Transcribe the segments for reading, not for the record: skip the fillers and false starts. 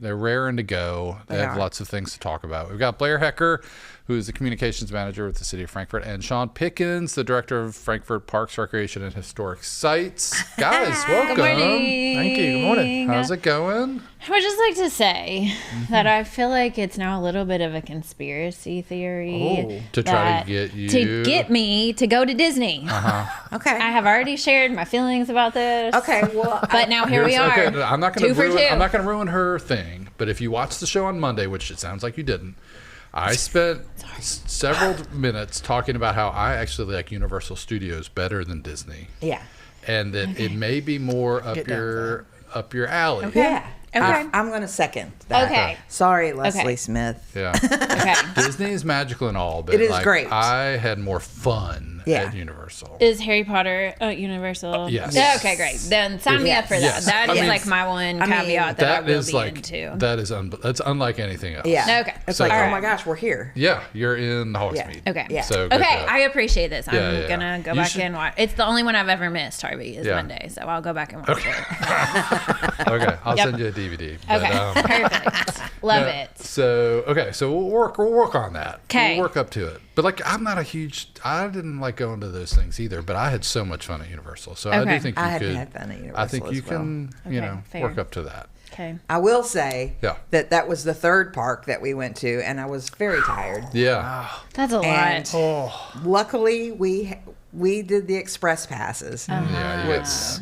They're raring to go. They have lots of things to talk about. We've got Blair Hecker, who is the communications manager with the city of Frankfort, and Shawn Pickens, the director of Frankfort Parks, Recreation, and Historic Sites. Guys, welcome. Good morning. Thank you. Good morning. How's it going? I would just like to say that I feel like it's now a little bit of a conspiracy theory To try to get you to get me to go to Disney. Okay. I have already shared my feelings about this. Okay. Well, But now here we are. Okay, I'm not going 2 for 2. I'm not going to ruin her thing. But if you watched the show on Monday, which it sounds like you didn't, I spent several minutes talking about how I actually like Universal Studios better than Disney. yeah. And that it may be more up your alley. Yeah. Okay. I'm going to second that. Okay. Sorry, Leslie Okay. Smith. Yeah. Okay. Disney is magical and all, but It is like, great. I had more fun Yeah. at Universal. Is Harry Potter Universal? Yes. Yeah, okay, great. Then sign me up for that. Yes. That I is mean- like my one I mean, caveat that I That will is be like into. that's unlike anything else. Yeah. Okay. It's So- like, oh Alright. my gosh, we're here. Yeah, you're in Hogsmeade. Okay. Yeah. So good Okay, job. I appreciate this. I'm Yeah. gonna go You back should- and watch. It's the only one I've ever missed, Harvey, is Yeah. Monday. So I'll go back and watch it. Okay, I'll Yep. send you a DVD. But, Okay, perfect. Love yeah, it. So we'll work on that. 'Kay. We'll work up to it. But like I didn't like going to those things either, but I had so much fun at Universal. So I Okay. do think you I could had fun at Universal I think you as well. can, Okay, fair. work up to that. Okay. I will say Yeah. that was the third park that we went to, and I was very tired. Yeah. That's a And lot. luckily, we did the express passes. Yeah,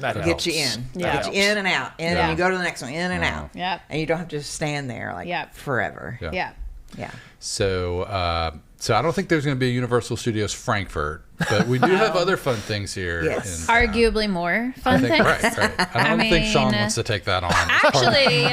that Get you helps. in. Yeah. Get you in and out. In Yeah. and you go to the next one, in and out. Yep. And you don't have to just stand there like Yep. forever. Yeah. Yeah. Yeah. So I don't think there's going to be a Universal Studios Frankfort, but we do have other fun things here. Yes. in town. Arguably more fun I think, things. right. I don't think Shawn mean, wants to take that on. Actually,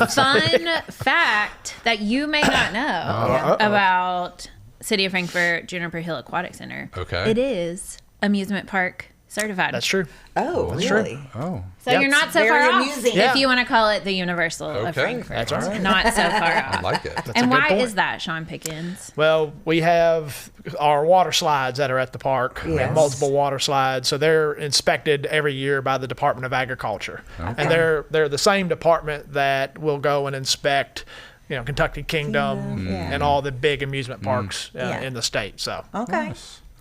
fun fact that you may not know about City of Frankfort Juniper Hill Aquatic Center. Okay. It is amusement park certified. That's true. Oh, That's true. really? Oh. So Yep. you're not so Very far amusing. off Yeah. if you want to call it the Universal of Okay. Frankfort. That's all right. Not so far I off. like it. That's And a good why point. is that, Shawn Pickens? Well, we have our water slides that are at the park. We have Yes. multiple water slides, so they're inspected every year by the Department of Agriculture, and they're the same department that will go and inspect, Kentucky Kingdom yeah. and all the big amusement parks Yeah. in the state. So Okay.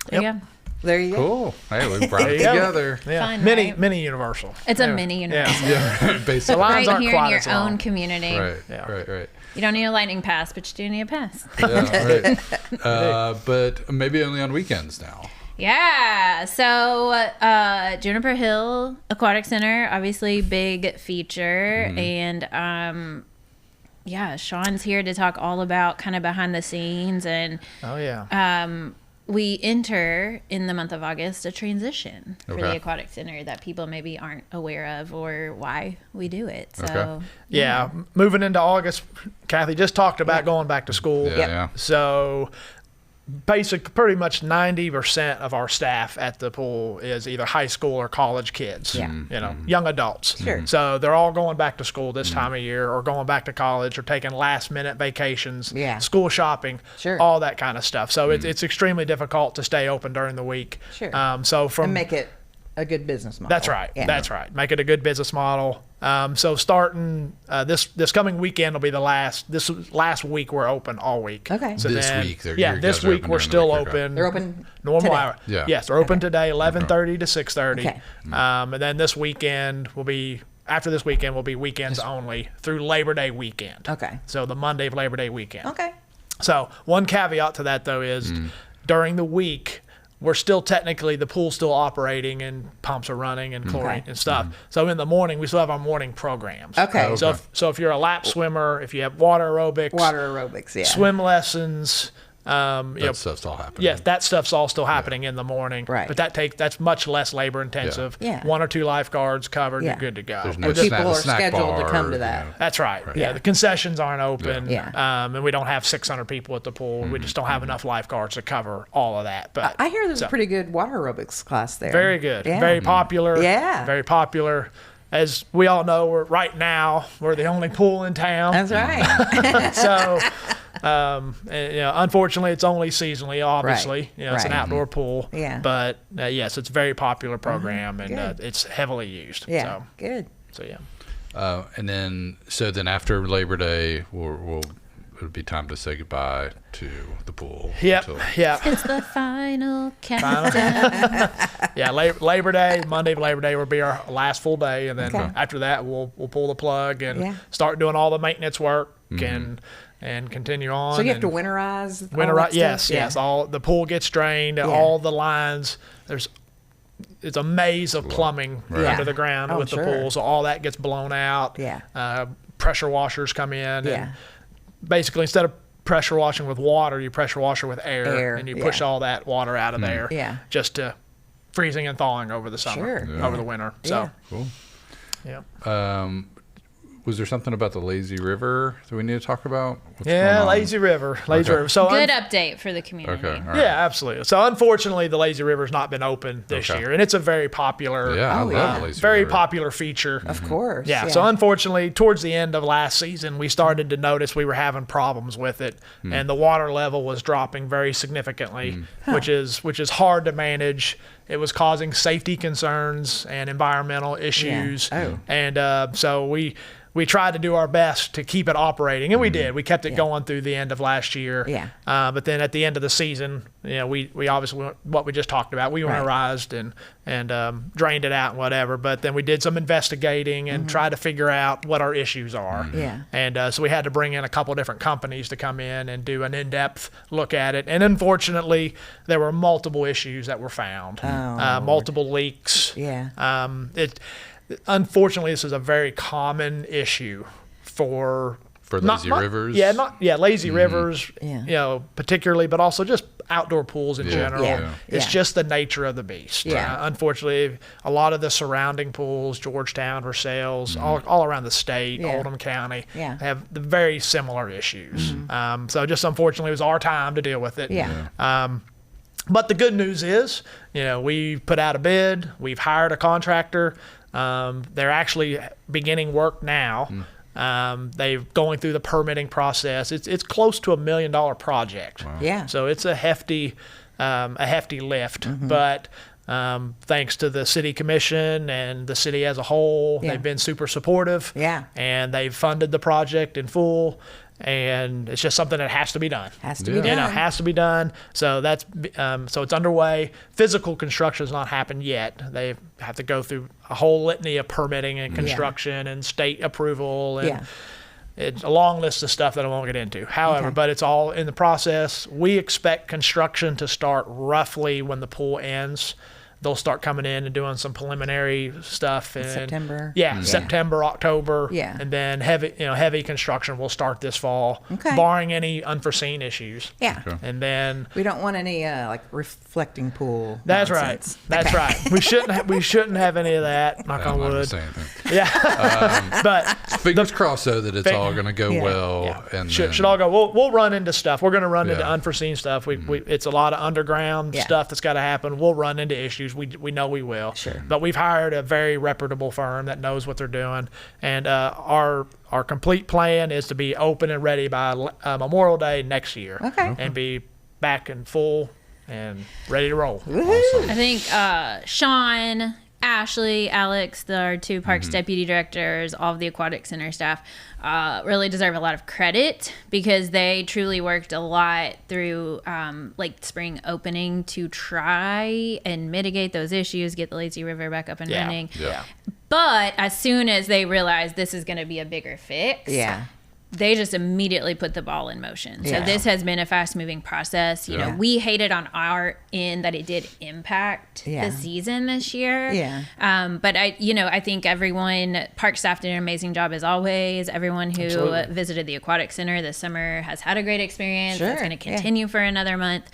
There you go. There you go. Cool. Hey, we brought There it you go. together. yeah, Fun, mini right? mini Universal. It's a Yeah. mini Universal. Yeah, basically. The lines Right aren't here in quite your as long. own community. Right, Yeah. right. You don't need a lightning pass, but you do need a pass. Yeah, right. But maybe only on weekends now. Yeah. So Juniper Hill Aquatic Center, obviously big feature. And Shawn's here to talk all about kind of behind the scenes. And Oh yeah. we enter in the month of August a transition for the Okay. Aquatic Center that people maybe aren't aware of or why we do it. So Okay. Yeah, moving into August, Kathy just talked about going back to school. Yeah, yeah. So pretty much 90% of our staff at the pool is either high school or college kids. Yeah. Young adults. Sure. So they're all going back to school this time of year, or going back to college, or taking last minute vacations, Yeah. school shopping, Sure. all that kind of stuff. So it's extremely difficult to stay open during the week. Sure. So from And make it a good business model. That's right. Yeah. That's right. Make it a good business model. So starting this coming weekend will be this last week we're open all week. Okay. So This then- week, you this guys are week open we're during the still week, okay. open. They're open normal today. hour. Yeah. Yes, they're open today, 11:30 to 6:30. Okay. And then this weekend will be. After this weekend will be weekends only through Labor Day weekend. Okay. So the Monday of Labor Day weekend. Okay. So one caveat to that though is during the week we're still technically the pool's still operating and pumps are running and chlorine and stuff. So in the morning we still have our morning programs. Okay. So if you're a lap swimmer, if you have water aerobics, Water aerobics, yeah. swim lessons, That stuff's all happening. yes, that stuff's all still happening in the morning. Right. But that's much less labor intensive. Yeah. 1 or 2 lifeguards covered, Yeah. you're good to go. There's no And people are snack scheduled to bar, come to that. That's right. Right. Yeah, the concessions aren't open. Yeah. And we don't have 600 people at the pool. We just don't have enough lifeguards to cover all of that. But I hear there's so, a pretty good water aerobics class there. very good. Yeah. Very popular. Yeah. Very popular. As we all know, we're the only pool in town. That's right. So, and, unfortunately, it's only seasonally. Obviously, Right, it's an right. outdoor pool. Yeah. But yes, it's a very popular program, and good. it's heavily used. Yeah. Good. So yeah. And then after Labor Day, it'll be time to say goodbye to the pool. Yep. It's the final countdown. Yeah, Labor Day, Monday of Labor Day will be our last full day, and then after that we'll pull the plug and start doing all the maintenance work and continue on. So you have to winterize. Yes. All the pool gets drained, all the lines. It's a maze of plumbing under the ground with the pool, so all that gets blown out. Yeah. Pressure washers come in, and basically instead of pressure washing with water, you pressure washer with air and you push all that water out of there. Just to freezing and thawing over the summer, over the winter. So cool. Yeah. Was there something about the lazy river that we need to talk about? Lazy River. So good update for the community. Okay. All right. Yeah, absolutely. So unfortunately, the Lazy River's not been open this year, and it's a very popular, I love the Lazy very River. popular feature. Of course. Yeah. So unfortunately, towards the end of last season, we started to notice we were having problems with it, and the water level was dropping very significantly, which is hard to manage. It was causing safety concerns and environmental issues, and so we tried to do our best to keep it operating, and we did. We kept it going through the end of last year. Yeah. But then at the end of the season, we obviously, what we just talked about, we winterized and drained it out and whatever. But then we did some investigating and tried to figure out what our issues are. Yeah. And so we had to bring in a couple different companies to come in and do an in-depth look at it. And unfortunately, there were multiple issues that were found, multiple leaks. Yeah. Unfortunately, this is a very common issue for lazy rivers. Lazy rivers. Yeah. Particularly, but also just outdoor pools in general. Yeah. It's just the nature of the beast. Yeah. Unfortunately, a lot of the surrounding pools, Georgetown, Versailles, all around the state, Oldham County, have the very similar issues. So just unfortunately, it was our time to deal with it. Yeah. But the good news is, we put out a bid. We've hired a contractor. They're actually beginning work now. They're going through the permitting process. It's close to $1 million project. Wow. Yeah. So it's a hefty lift. But thanks to the city commission and the city as a whole, they've been super supportive. Yeah. And they've funded the project in full. And it's just something that has to be done. Has to be done. Has to be done. So that's so it's underway. Physical construction has not happened yet. They have to go through a whole litany of permitting and construction and state approval, and it's a long list of stuff that I won't get into. However, but it's all in the process. We expect construction to start roughly when the pool ends. They'll start coming in and doing some preliminary stuff in September. September, October. Yeah. And then heavy construction will start this fall, barring any unforeseen issues. Yeah. Okay. And then We don't want any reflecting pool. that's nonsense. right. That's right. We shouldn't have any of that. Knock on I'm not gonna wood. say anything. Yeah. But Fingers crossed, though, that it's all going to go Yeah. well. yeah, And should all go. We'll run into stuff. We're going to run into Yeah. unforeseen stuff. It's a lot of underground Yeah. stuff that's got to happen. We'll run into issues. We know we will. Sure. But we've hired a very reputable firm that knows what they're doing, and our complete plan is to be open and ready by Memorial Day next year. Okay. And be back in full and ready to roll. I think Shawn, Ashley, Alex, our two parks deputy directors, all of the aquatic center staff, really deserve a lot of credit because they truly worked a lot through spring opening to try and mitigate those issues, get the lazy river back up and running. Yeah. But as soon as they realized this is going to be a bigger fix, they just immediately put the ball in motion. So this has been a fast moving process. You know, we hated on our end that it did impact the season this year. Yeah. But I think everyone, park staff did an amazing job as always. Everyone who visited the aquatic center this summer has had a great experience. Sure. That's going to continue for another month.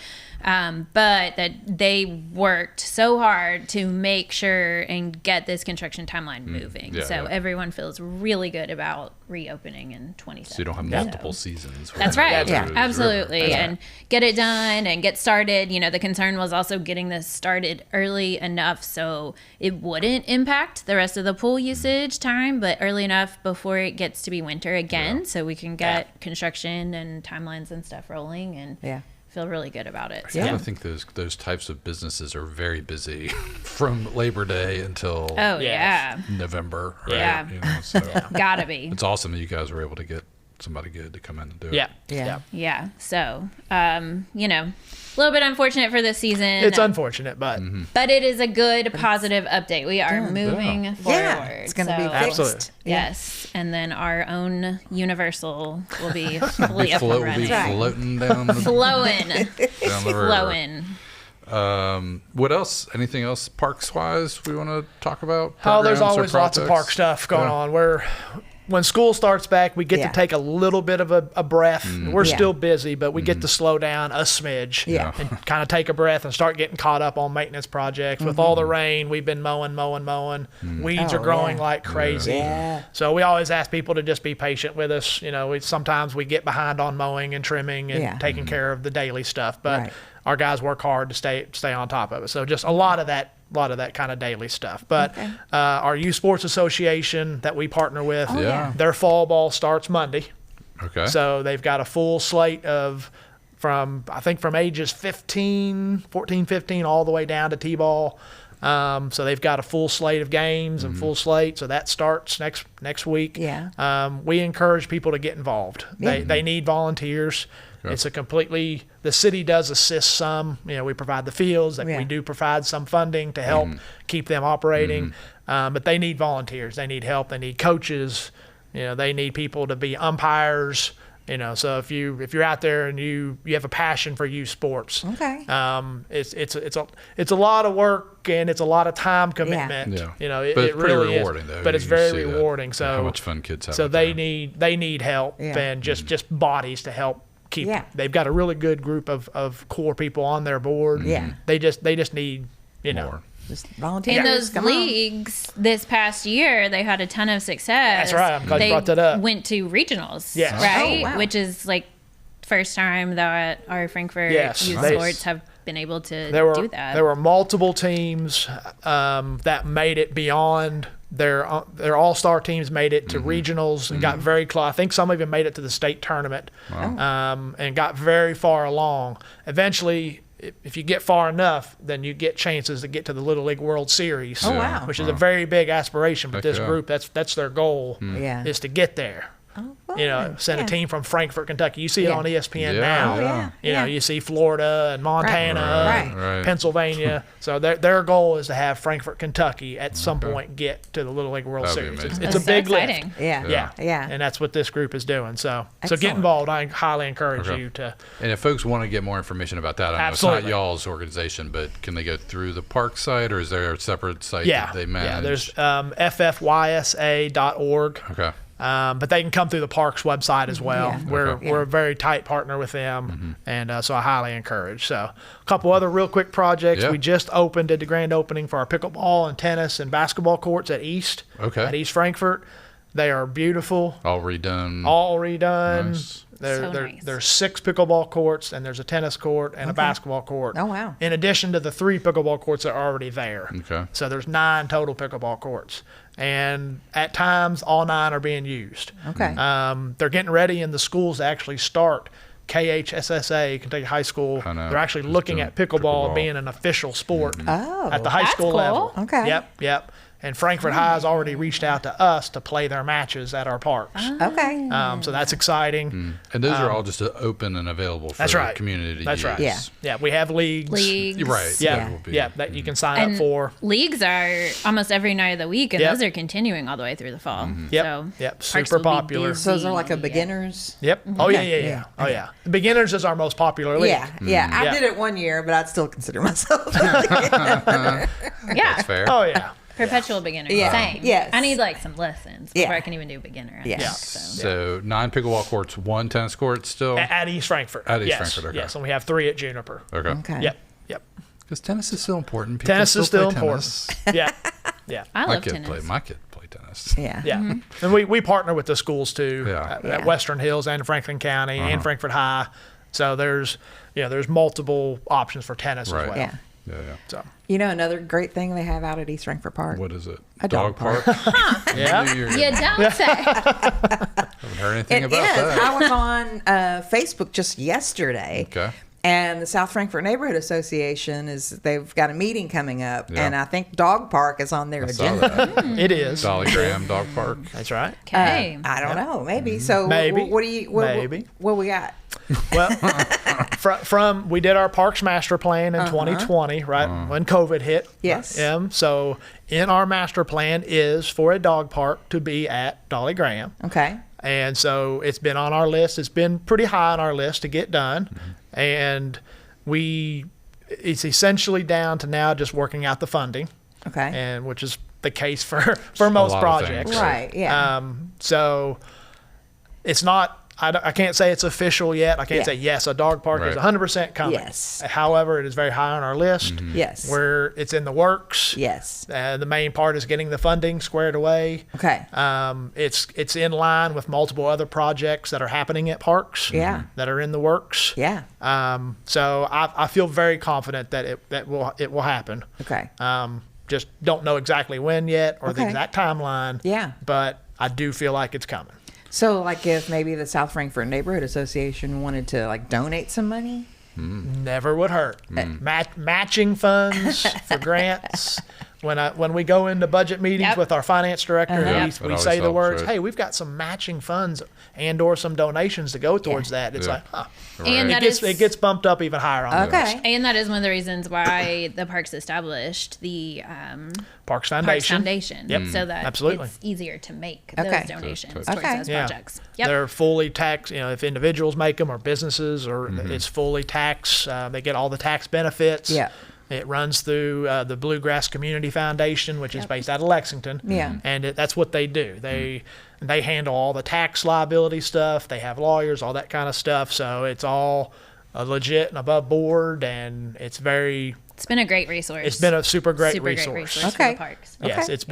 But that they worked so hard to make sure and get this construction timeline moving. Everyone feels really good about reopening in 2017. So you don't have multiple seasons. That's right. Yeah. Absolutely. And get it done and get started. The concern was also getting this started early enough so it wouldn't impact the rest of the pool usage time, but early enough before it gets to be winter again so we can get construction and timelines and stuff rolling and feel really good about it. So. I think those types of businesses are very busy from Labor Day until November. Right? Yeah. You know, so Gotta be. it's awesome that you guys were able to get somebody good to come in and do it. Yeah. So, a little bit unfortunate for this season. It's unfortunate, but but it is a good, positive update. We are moving forward. Yeah, it's going to be fixed. Absolutely. Yes, and then our own Universal will be fully up and Will be running. floating down the, Flowing. down the river. Flowing. What else? Anything else parks-wise we want to talk about? There's Programs or always lots of park projects? stuff going on. When school starts back, we get to take a little bit of a breath. We're still busy, but we get to slow down a smidge and kind of take a breath and start getting caught up on maintenance projects. With all the rain, we've been mowing. Weeds are growing like crazy. Yeah. So we always ask people to just be patient with us. Sometimes we get behind on mowing and trimming and taking care of the daily stuff, but our guys work hard to stay on top of it. So just a lot of that kind of daily stuff. But our youth sports association that we partner with, their fall ball starts Monday. Okay. So they've got a full slate from ages 14, 15, all the way down to T-ball. So they've got a full slate of games and full slate. So that starts next week. Yeah. We encourage people to get involved. They need volunteers. It's the city does assist some. We provide the fields. We do provide some funding to help keep them operating. But they need volunteers. They need help. They need coaches. They need people to be umpires. So if you're out there and you have a passion for youth sports, it's a lot of work and it's a lot of time commitment. Yeah. But it's pretty really rewarding though. But it's very rewarding. So how much fun kids have. So they need help and just bodies to help. They've got a really good group of core people on their board. Yeah. They just need more. Just volunteers. In those leagues this past year, they had a ton of success. That's right. I'm glad you brought that up. Went to regionals, Yes. right? Oh, wow. Which is like first time that our Frankfort youth sports have been able to do that. There were multiple teams that made it beyond their all-star teams, made it to regionals and got very close. I think some even made it to the state tournament and got very far along. Eventually, if you get far enough, then you get chances to get to the Little League World Series, which is a very big aspiration. But this group, that's their goal, is to get there. Send a team from Frankfort, Kentucky. You see it on ESPN now. You see Florida and Montana, and Pennsylvania. So their goal is to have Frankfort, Kentucky at some point get to the Little League World Series. It's a big lift. Yeah. And that's what this group is doing. So get involved. I highly encourage you to. And if folks want to get more information about that, I know it's not y'all's organization, but can they go through the park site or is there a separate site that they manage? Yeah, there's ffysa.org. Okay. But they can come through the parks website as well. We're a very tight partner with them, and so I highly encourage. So a couple other real quick projects. We just did the grand opening for our pickleball and tennis and basketball courts at East Frankfort. They are beautiful. All redone. Nice. There's 6 pickleball courts, and there's a tennis court and a basketball court. Oh, wow. In addition to the 3 pickleball courts that are already there. Okay. So there's 9 total pickleball courts. And at times, all 9 are being used. Okay. They're getting ready in the schools to actually start KHSSA, Kentucky High School. They're actually looking at pickleball being an official sport at the high school level. Okay. Yep. And Frankfort High has already reached out to us to play their matches at our parks. Okay. So that's exciting. And those are all just open and available for the community to use. Right. Yeah, we have leagues. Right. Yeah, that you can sign up for. Leagues are almost every night of the week, and those are continuing all the way through the fall. Yep, super popular. So those are like a beginners? Yep. Oh, yeah. Oh, yeah. The beginners is our most popular league. Yeah. I did it one year, but I'd still consider myself. That's fair. Oh, yeah. Perpetual beginner. Yeah. Same. Yes. I need like some lessons before I can even do beginner. So 9 pickleball courts, 1 tennis court still? At East Frankfort. Frankfort, okay. Yes, and we have 3 at Juniper. Okay. Yep. Because tennis is still important. People Tennis is still play important. tennis. Yeah. I love tennis. My kid play tennis. Yeah. And we partner with the schools too at Western Hills and Franklin County and Frankfort High. So there's multiple options for tennis as well. Yeah. So another great thing they have out at East Frankfort Park. What is it? A dog park. Yeah. You don't say. Haven't heard anything about that. I was on Facebook just yesterday. Okay. And the South Frankfort Neighborhood Association they've got a meeting coming up, and I think Dog Park is on their agenda. It is. Dolly Graham Dog Park. That's right. Okay. I don't know, maybe. So Maybe. What we got? Well, from we did our Parks Master Plan in 2020, right when COVID hit. Yes. So in our master plan is for a dog park to be at Dolly Graham. Okay. And so it's been on our list. It's been pretty high on our list to get done. And it's essentially down to now just working out the funding. Okay. And which is the case for most projects. Things. Right. Yeah. So it's not, I can't say it's official yet. I can't say, yes, a dog park is 100% coming. Yes. However, it is very high on our list. Yes. Where it's in the works. Yes. The main part is getting the funding squared away. Okay. It's in line with multiple other projects that are happening at parks. Yeah. That are in the works. Yeah. So I feel very confident that it will happen. Okay. Just don't know exactly when yet or the Okay. exact timeline. Yeah. But I do feel like it's coming. So, like, if maybe the South Frankfort Neighborhood Association wanted to, like, donate some money? Never would hurt. Matching funds for grants. When we go into budget meetings with our finance director, we always say the helps, words, right? "Hey, we've got some matching funds and or some donations to go towards that." It's like, And Right. that it gets bumped up even higher on the list. Okay. And that is one of the reasons why the parks established the Parks Parks Foundation. Foundation, Yep. so that Absolutely. it's easier to make Okay. those donations towards Okay. those Yeah. projects. Yep. They're fully taxed. If individuals make them or businesses, or it's fully taxed. They get all the tax benefits. Yeah. It runs through the Bluegrass Community Foundation, which is based out of Lexington. Yeah. And that's what they do. They handle all the tax liability stuff. They have lawyers, all that kind of stuff. So it's all legit and above board, and it's very. It's been a great resource. It's been a super great Great resource. resource Okay. for the parks. Yes, Okay. it's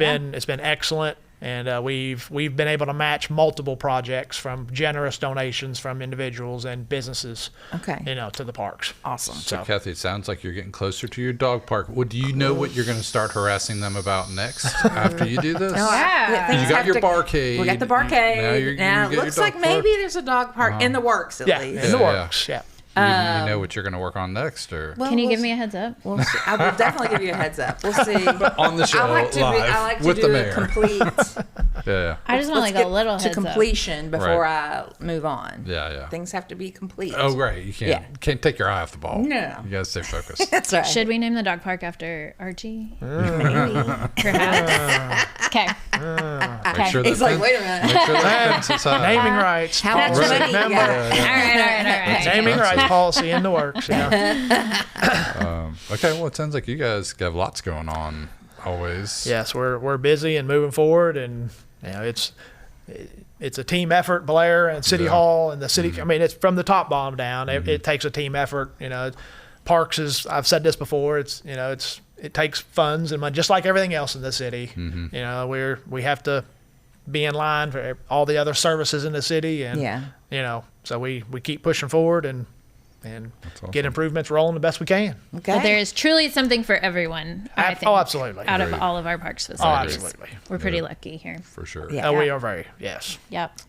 been excellent, and we've been able to match multiple projects from generous donations from individuals and businesses. Okay. To the parks. Awesome. So Kathy, it sounds like you're getting closer to your dog park. Do you know what you're going to start harassing them about next after you do this? No, Yeah. You got your barcade. We got the Now barcade. Now, you get it looks your like dog park. maybe there's a dog park in the works at yeah, least. in the Yeah, works. Yeah. You know what you're going to work on next, or Well, Can you we'll give me a heads up? We'll see. I will definitely give you a heads up. We'll see. on the show I like to live with do the a mayor. complete. Yeah, I just want let's like a get little to heads up. completion before I move on. yeah. Things have to be complete. Oh, right. You can't take your eye off the ball. No. You got to stay focused. That's right. Should we name the dog park after Archie? Maybe. Perhaps. Okay. Make sure He's that like, wait a minute. Make sure that fence is high. Naming rights. How much policy. money you Remember, got? All right. naming rights policy in the works. Okay, well, it sounds like you guys have lots going on always. Yes, we're busy and moving forward, and it's a team effort. Blair and City Hall and the city. I mean, it's from the top bottom down. It takes a team effort. Parks is. I've said this before. It takes funds and money, just like everything else in the city. We have to be in line for all the other services in the city, and so we keep pushing forward and get improvements rolling the best we can. Okay. But there is truly something for everyone. I think, absolutely. Out of Agreed. all of our parks facilities. Absolutely. We're pretty lucky here. For sure. Yeah. We are very, yes. Yep.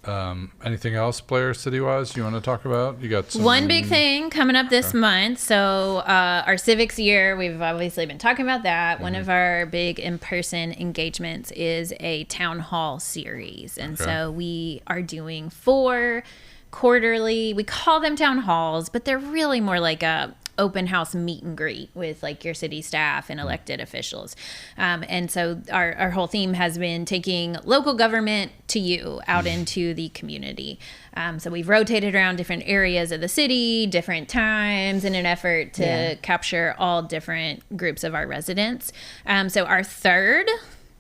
Anything else, Blair, city-wise, you want to talk about? You got some... One big thing coming up this month. So our civics year, we've obviously been talking about that. One of our big in-person engagements is a town hall series. And so we are doing 4 quarterly, we call them town halls, but they're really more like a open house meet and greet with like your city staff and elected officials. And so our whole theme has been taking local government to you out into the community. So we've rotated around different areas of the city, different times in an effort to capture all different groups of our residents. So our third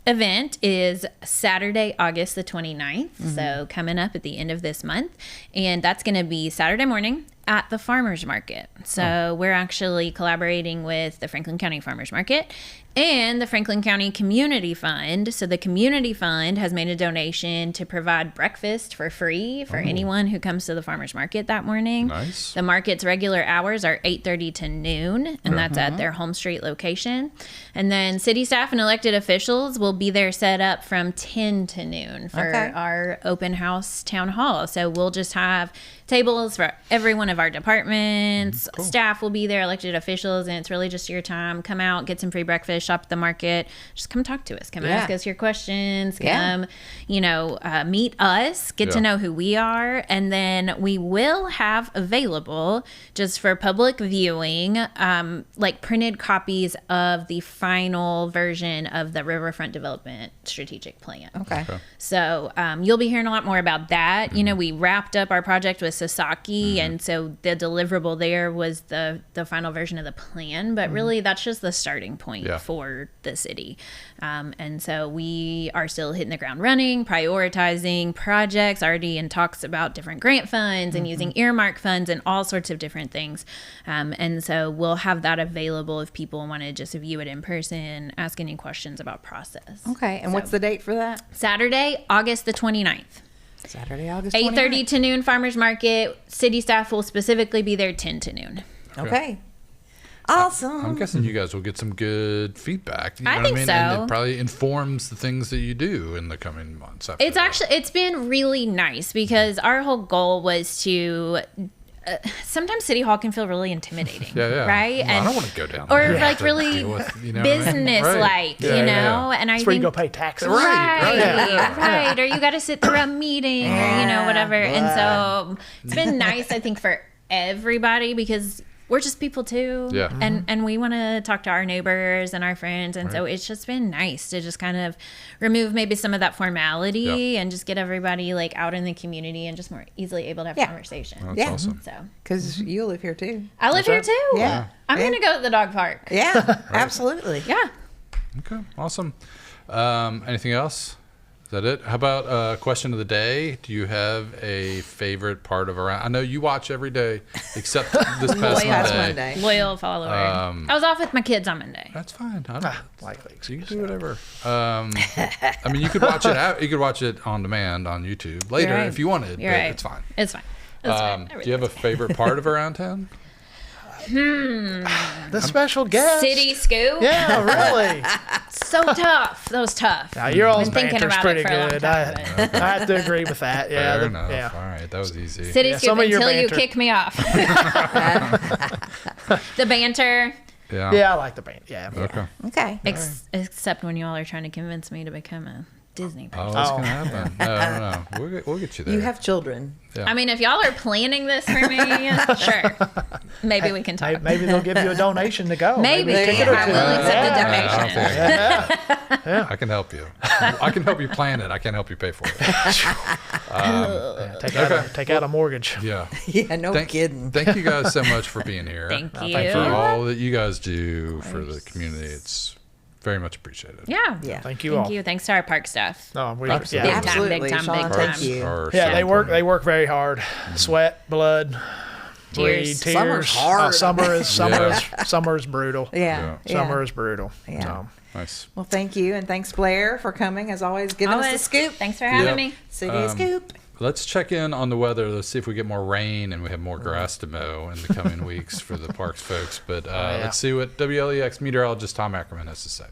event is Saturday, August the 29th. So coming up at the end of this month. And that's going to be Saturday morning at the farmers market. So we're actually collaborating with the Franklin County Farmers Market And the Franklin County Community Fund. So the Community Fund has made a donation to provide breakfast for free for anyone who comes to the farmers market that morning. Nice. The market's regular hours are 8:30 to noon, and that's at their Home Street location. And then city staff and elected officials will be there set up from 10 to noon for our open house town hall. So we'll just have tables for every one of our departments. Cool. Staff will be there, elected officials, and it's really just your time. Come out, get some free breakfast, shop at the market. Just come talk to us. Come ask us your questions. Come, meet us, get to know who we are. And then we will have available, just for public viewing, like printed copies of the final version of the Riverfront Development Strategic Plan. Okay. So you'll be hearing a lot more about that. You know, we wrapped up our project with Sasaki, and so the deliverable there was the final version of the plan. But really, that's just the starting point for the city. And so we are still hitting the ground running, prioritizing projects, already in talks about different grant funds and using earmark funds and all sorts of different things. And so we'll have that available if people want to just view it in person, ask any questions about process. Okay. And what's the date for that? Saturday, August the 29th. Saturday, August 8:30 to noon, farmers market. City staff will specifically be there 10 to noon. Okay. Awesome. I'm guessing you guys will get some good feedback. You know I what think I mean? so. And it probably informs the things that you do in the coming months. After It's been really nice because our whole goal was to. Sometimes City Hall can feel really intimidating, right? Well, I don't want to go down or there. like really business-like, And I It's think where you go pay taxes. right. Or you got to sit through a meeting, or whatever. And so it's been nice, I think, for everybody because we're just people too. Yeah. And we want to talk to our neighbors and our friends. And so it's just been nice to just kind of remove maybe some of that formality and just get everybody like out in the community and just more easily able to have conversation. That's awesome. So Because you live here too. I live here too. Yeah. I'm going to go to the dog park. Yeah, absolutely. Yeah. Okay, awesome. Anything else? Is that it? How about question of the day? Do you have a favorite part of around? I know you watch every day, except this past Monday. Loyal follower. I was off with my kids on Monday. That's fine. I don't Likely. So you can do whatever. I mean, you could watch it. You could watch it on demand on YouTube later if you wanted. You're but right. It's fine. It's fine. It's fine. Do you have a favorite part of Around Town? The special guest. City Scoop. Yeah, really. So tough. That was tough. Now, your all's Been thinking banter's about pretty it for a long good. time, I have to agree with that. Yeah. Fair enough. Yeah. All right, that was easy. City Yeah, Scoop some of your until you banter. kick me off. The banter. Yeah. Yeah, I like the band. Yeah. Okay. Okay. Except when y'all are trying to convince me to become a Disney person. Oh, that's gonna happen. No. We'll get you there. You have children. Yeah. I mean, if y'all are planning this for me, sure. Maybe we can talk. Maybe they'll give you a donation to go. Maybe. a ticket or I two. will accept a donation. I can help you. I can help you plan it. I can't help you pay for it. Take out a mortgage. Yeah. Yeah, no kidding. Thank you guys so much for being here. Thank you. thank For all that you guys do for the community. It's very much appreciated. Yeah. Yeah. Thank you all. Thank you. Thanks to our park staff. No, we, Absolutely. yeah, Absolutely. Big time, Shawn, big thank time. you. yeah, they work very hard. Sweat, blood, Tears. bleed, Summer's tears. hard. Summer is brutal. Yeah. Summer is brutal. Yeah. So, Nice. Well, thank you. And thanks, Blair, for coming, as always, giving us the scoop. Thanks for having me. City Scoop. Let's check in on the weather. Let's see if we get more rain and we have more grass to mow in the coming weeks for the parks folks. But let's see what WLEX meteorologist Tom Ackerman has to say.